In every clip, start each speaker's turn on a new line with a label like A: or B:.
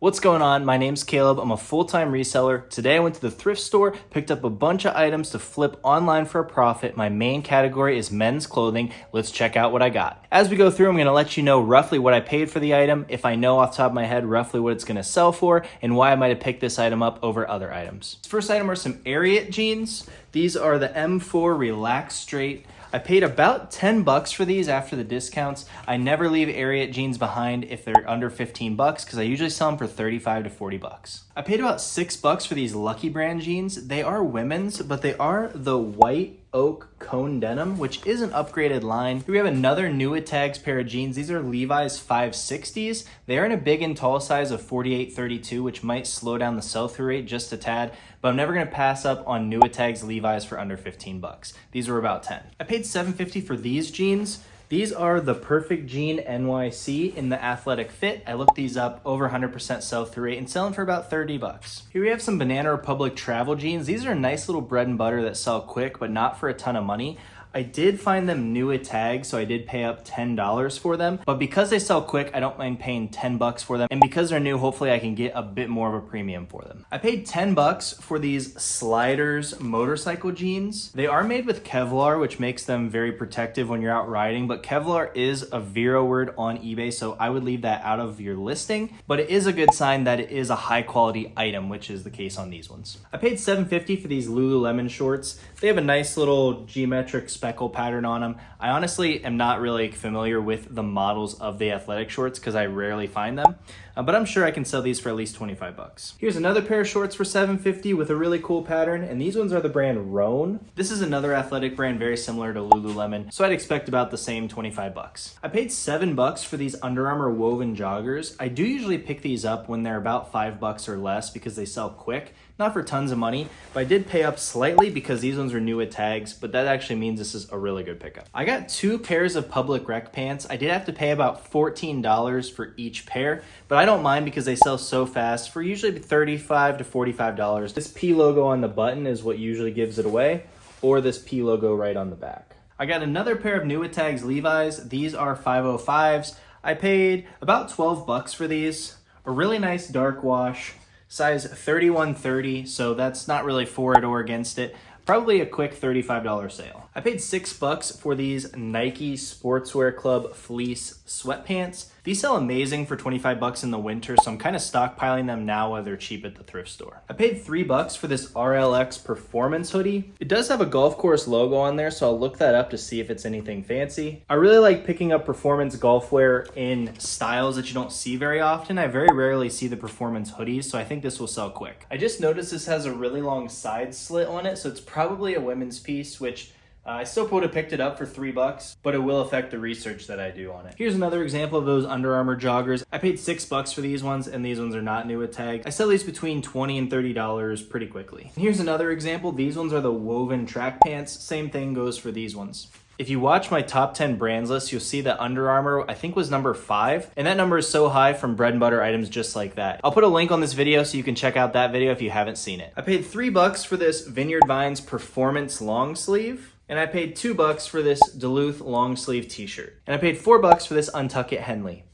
A: What's going on? My name's Caleb. I'm a full-time reseller. Today I went to the thrift store, picked up a bunch of items to flip online for a profit. My main category is men's clothing. Let's check out what I got. As we go through, I'm going to let you know roughly what I paid for the item, if I know off the top of my head roughly what it's going to sell for, and why I might have picked this item up over other items. This first item are some Ariat jeans. These are the M4 Relax Straight. I paid about 10 bucks for these after the discounts. I never leave Ariat jeans behind if they're under 15 bucks because I usually sell them for 35 to 40 bucks. I paid about 6 bucks for these Lucky Brand jeans. They are women's, but they are the white oak cone denim, which is an upgraded line. Here we have another New Tags pair of jeans. These are Levi's 560s. They are in a big and tall size of 48-32, which might slow down the sell-through rate just a tad, but I'm never gonna pass up on New Tags Levi's for under 15 bucks. These were about 10. I paid $7.50 for these jeans. These are the Perfect Jean NYC in the athletic fit. I looked these up, over 100% sell-through rate, and selling for about 30 bucks. Here we have some Banana Republic travel jeans. These are a nice little bread and butter that sell quick, but not for a ton of money. I did find them new at tag, so I did pay up $10 for them, but because they sell quick, I don't mind paying 10 bucks for them, and because they're new, hopefully I can get a bit more of a premium for them. I paid 10 bucks for these Sliders motorcycle jeans. They are made with Kevlar, which makes them very protective when you're out riding, but Kevlar is a Vero word on eBay, so I would leave that out of your listing, but it is a good sign that it is a high quality item, which is the case on these ones. I paid $7.50 for these Lululemon shorts. They have a nice little geometric speckle pattern on them. I honestly am not really familiar with the models of the athletic shorts because I rarely find them, but I'm sure I can sell these for at least 25 bucks. Here's another pair of shorts for $7.50 with a really cool pattern, and these ones are the brand Roan. This is another athletic brand very similar to Lululemon, so I'd expect about the same 25 bucks. I paid 7 bucks for these Under Armour woven joggers. I do usually pick these up when they're about 5 bucks or less because they sell quick. Not for tons of money, but I did pay up slightly because these ones are new at tags, but that actually means this is a really good pickup. I got 2 pairs of Public Rec pants. I did have to pay about $14 for each pair, but I don't mind because they sell so fast for usually $35 to $45. This P logo on the button is what usually gives it away, or this P logo right on the back. I got another pair of new at tags Levi's. These are 505s. I paid about 12 bucks for these. A really nice dark wash. Size 31-30, so that's not really for it or against it. Probably a quick $35 sale. I paid 6 bucks for these Nike Sportswear Club fleece sweatpants. These sell amazing for 25 bucks in the winter, so I'm kind of stockpiling them now while they're cheap at the thrift store. I paid 3 bucks for this RLX Performance hoodie. It does have a golf course logo on there, so I'll look that up to see if it's anything fancy. I really like picking up performance golf wear in styles that you don't see very often. I very rarely see the performance hoodies, so I think this will sell quick. I just noticed this has a really long side slit on it, so it's probably a women's piece, which I still would have picked it up for 3 bucks, but it will affect the research that I do on it. Here's another example of those Under Armour joggers. I paid 6 bucks for these ones, and these ones are not new at tag. I sell these between $20 and $30 pretty quickly. And here's another example. These ones are the woven track pants. Same thing goes for these ones. If you watch my top 10 brands list, you'll see that Under Armour, I think, was number 5. And that number is so high from bread and butter items just like that. I'll put a link on this video so you can check out that video if you haven't seen it. I paid 3 bucks for this Vineyard Vines Performance long sleeve. And I paid 2 bucks for this Duluth long sleeve t-shirt. And I paid 4 bucks for this Untuck It Henley.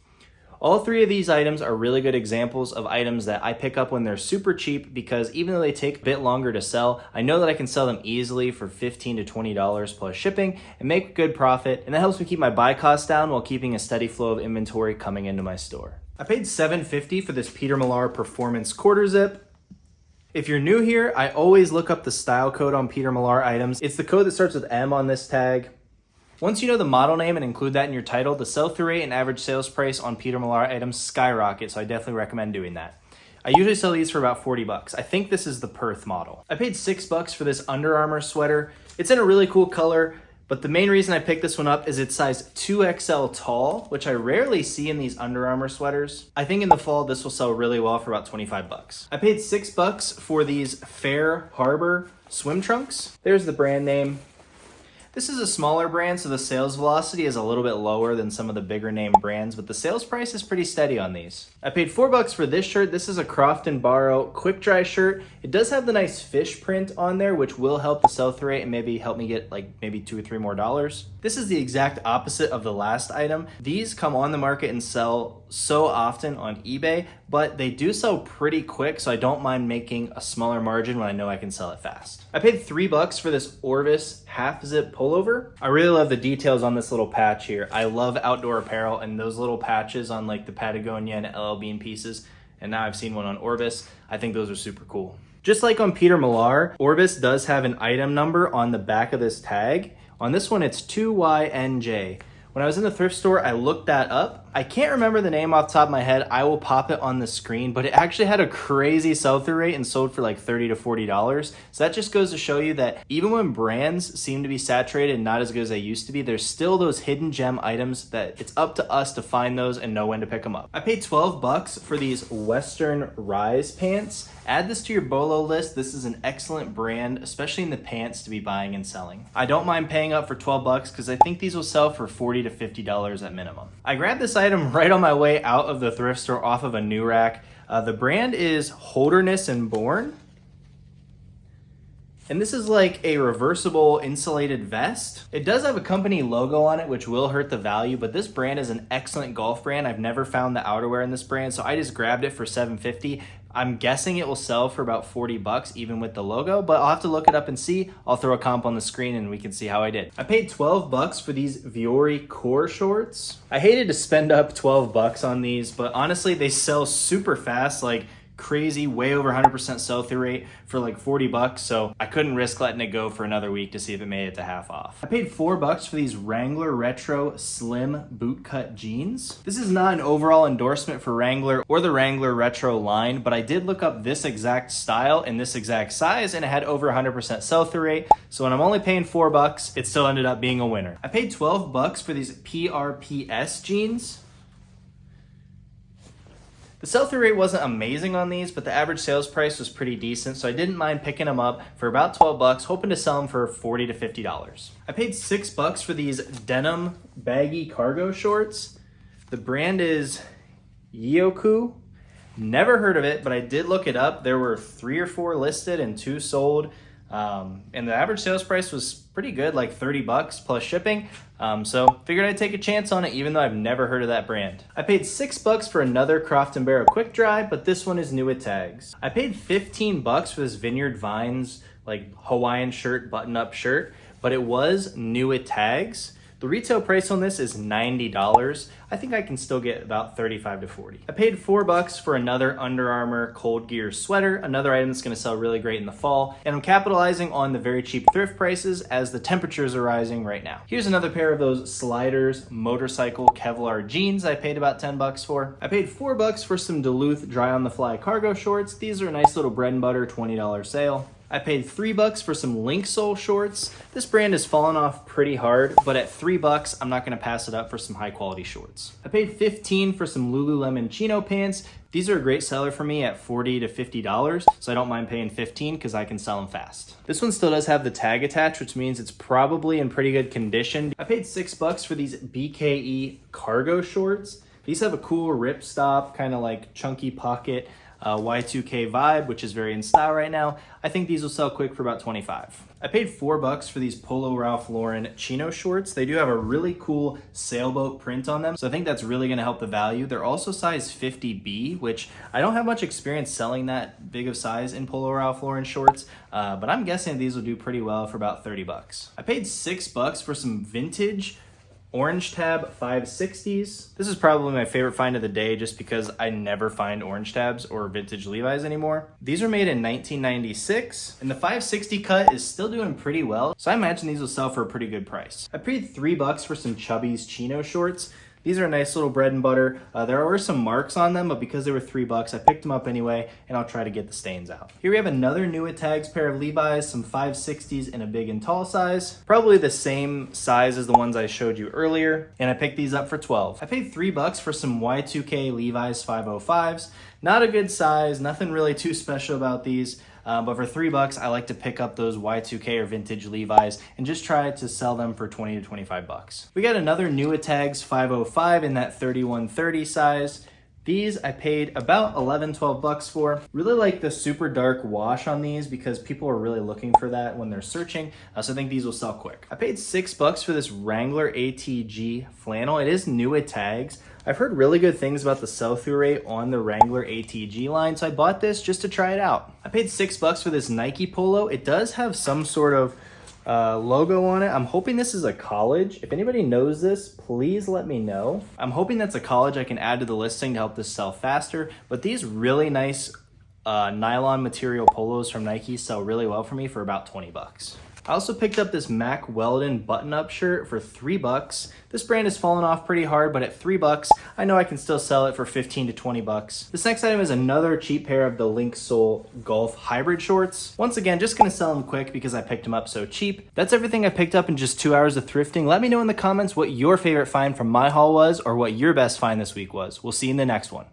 A: All 3 of these items are really good examples of items that I pick up when they're super cheap because even though they take a bit longer to sell, I know that I can sell them easily for $15 to $20 plus shipping and make a good profit, and that helps me keep my buy costs down while keeping a steady flow of inventory coming into my store. I paid $7.50 for this Peter Millar Performance quarter zip. If you're new here, I always look up the style code on Peter Millar items. It's the code that starts with M on this tag. Once you know the model name and include that in your title, the sell-through rate and average sales price on Peter Millar items skyrocket, so I definitely recommend doing that. I usually sell these for about 40 bucks. I think this is the Perth model. I paid 6 bucks for this Under Armour sweater. It's in a really cool color, but the main reason I picked this one up is it's size 2XL tall, which I rarely see in these Under Armour sweaters. I think in the fall, this will sell really well for about 25 bucks. I paid 6 bucks for these Fair Harbor swim trunks. There's the brand name. This is a smaller brand, so the sales velocity is a little bit lower than some of the bigger name brands, but the sales price is pretty steady on these. I paid 4 bucks for this shirt. This is a Croft & Barrow quick dry shirt. It does have the nice fish print on there, which will help the sell-through rate and maybe help me get like maybe $2 or $3 more. This is the exact opposite of the last item. These come on the market and sell so often on eBay, but they do sell pretty quick, so I don't mind making a smaller margin when I know I can sell it fast. I paid $3 for this Orvis half zip pullover. I really love the details on this little patch here. I love outdoor apparel, and those little patches on like the Patagonia and LL Bean pieces, and now I've seen one on Orvis. I think those are super cool. Just like on Peter Millar, Orvis does have an item number on the back of this tag. On this one, it's 2YNJ. When I was in the thrift store, I looked that up. I can't remember the name off the top of my head. I will pop it on the screen, but it actually had a crazy sell-through rate and sold for like $30 to $40. So that just goes to show you that even when brands seem to be saturated and not as good as they used to be, there's still those hidden gem items that it's up to us to find those and know when to pick them up. I paid $12 for these Western Rise pants. Add this to your BOLO list. This is an excellent brand, especially in the pants to be buying and selling. I don't mind paying up for $12 because I think these will sell for $40 to $50 at minimum. I grabbed this item right on my way out of the thrift store off of a new rack. The brand is Holderness and Bourne. And this is like a reversible insulated vest. It does have a company logo on it, which will hurt the value, but this brand is an excellent golf brand. I've never found the outerwear in this brand, so I just grabbed it for $7.50. I'm guessing it will sell for about $40 even with the logo, but I'll have to look it up and see. I'll throw a comp on the screen and we can see how I did. I paid $12 for these Viore core shorts. I hated to spend up $12 on these, but honestly, they sell super fast, like crazy, way over 100% sell-through rate for like $40, so I couldn't risk letting it go for another week to see if it made it to half off. I paid $4 for these Wrangler Retro Slim bootcut jeans. This is not an overall endorsement for Wrangler or the Wrangler Retro line, but I did look up this exact style and this exact size, and it had over 100% sell-through rate, so when I'm only paying $4, it still ended up being a winner. I paid $12 for these PRPS jeans. The sell-through rate wasn't amazing on these, but the average sales price was pretty decent, so I didn't mind picking them up for about $12, hoping to sell them for $40 to $50. I paid $6 for these denim baggy cargo shorts. The brand is Yoku. Never heard of it, but I did look it up. There were 3 or 4 listed and 2 sold. And the average sales price was pretty good, like $30 plus shipping. So figured I'd take a chance on it, even though I've never heard of that brand. I paid $6 for another Croft & Barrow quick dry, but this one is new with tags. I paid $15 for this Vineyard Vines, like Hawaiian shirt, button-up shirt, but it was new with tags. The retail price on this is $90. I think I can still get about $35 to $40. I paid $4 for another Under Armour Cold Gear sweater, another item that's gonna sell really great in the fall, and I'm capitalizing on the very cheap thrift prices as the temperatures are rising right now. Here's another pair of those Sliders motorcycle Kevlar jeans I paid about $10 for. I paid $4 for some Duluth Dry on the Fly cargo shorts. These are a nice little bread and butter $20 sale. I paid $3 for some Link Sole shorts. This brand has fallen off pretty hard, but at $3, I'm not gonna pass it up for some high quality shorts. I paid $15 for some Lululemon chino pants. These are a great seller for me at $40 to $50, so I don't mind paying $15 because I can sell them fast. This one still does have the tag attached, which means it's probably in pretty good condition. I paid $6 for these BKE cargo shorts. These have a cool ripstop, kind of like chunky pocket, Y2K vibe, which is very in style right now. I think these will sell quick for about $25. I paid $4 for these Polo Ralph Lauren chino shorts. They do have a really cool sailboat print on them, so I think that's really gonna help the value. They're also size 50B, which I don't have much experience selling that big of size in Polo Ralph Lauren shorts, but I'm guessing these will do pretty well for about $30. I paid $6 for some vintage Orange Tab 560s. This is probably my favorite find of the day just because I never find Orange Tabs or vintage Levi's anymore. These are made in 1996 and the 560 cut is still doing pretty well, so I imagine these will sell for a pretty good price. I paid $3 for some Chubby's chino shorts. These are a nice little bread and butter. There were some marks on them, but because they were $3, I picked them up anyway, and I'll try to get the stains out. Here we have another new at tags pair of Levi's, some 560s in a big and tall size. Probably the same size as the ones I showed you earlier, and I picked these up for $12. I paid $3 for some Y2K Levi's 505s. Not a good size, nothing really too special about these. But for $3, I like to pick up those Y2K or vintage Levi's and just try to sell them for $20 to $25. We got another new at tags 505 in that 3130 size. These I paid about 11, 12 bucks for. Really like the super dark wash on these because people are really looking for that when they're searching. I also think these will sell quick. I paid $6 for this Wrangler ATG flannel. It is new with tags. I've heard really good things about the sell-through rate on the Wrangler ATG line, so I bought this just to try it out. I paid $6 for this Nike polo. It does have some sort of logo on it. I'm hoping this is a college. If anybody knows this, please let me know. I'm hoping that's a college I can add to the listing to help this sell faster, but these really nice nylon material polos from Nike sell really well for me for about 20 bucks. I also picked up this Mack Weldon button-up shirt for $3. This brand has fallen off pretty hard, but at $3, I know I can still sell it for 15 to 20 bucks. This next item is another cheap pair of the Link Sole Golf Hybrid shorts. Once again, just gonna sell them quick because I picked them up so cheap. That's everything I picked up in just 2 hours of thrifting. Let me know in the comments what your favorite find from my haul was or what your best find this week was. We'll see you in the next one.